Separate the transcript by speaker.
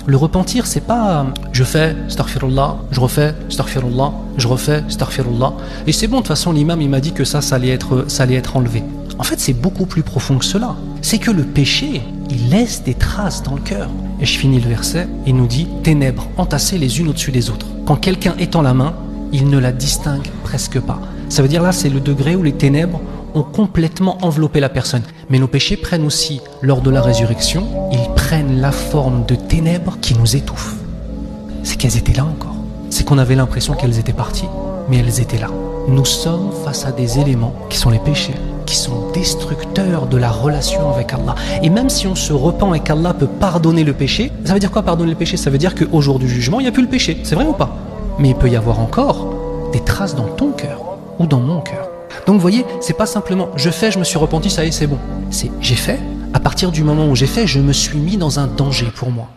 Speaker 1: Le repentir, c'est pas je fais astaghfirullah, je refais astaghfirullah, je refais astaghfirullah. Et c'est bon, de toute façon, l'imam il m'a dit que ça allait être enlevé. En fait, c'est beaucoup plus profond que cela. C'est que le péché, il laisse des traces dans le cœur. Et je finis le verset, il nous dit ténèbres entassées les unes au-dessus des autres. Quand quelqu'un étend la main, il ne la distingue presque pas. Ça veut dire là, c'est le degré où les ténèbres ont complètement enveloppé la personne. Mais nos péchés prennent aussi, lors de la résurrection, ils prennent la forme de ténèbres qui nous étouffent. C'est qu'elles étaient là encore. C'est qu'on avait l'impression qu'elles étaient parties, mais elles étaient là. Nous sommes face à des éléments qui sont les péchés, qui sont destructeurs de la relation avec Allah. Et même si on se repent et qu'Allah peut pardonner le péché, ça veut dire quoi pardonner le péché? Ça veut dire qu'au jour du jugement, il n'y a plus le péché. C'est vrai ou pas? Mais il peut y avoir encore des traces dans ton cœur ou dans mon cœur. Donc vous voyez, c'est pas simplement je fais, je me suis repenti, ça y est, c'est bon. C'est j'ai fait, à partir du moment où j'ai fait, je me suis mis dans un danger pour moi.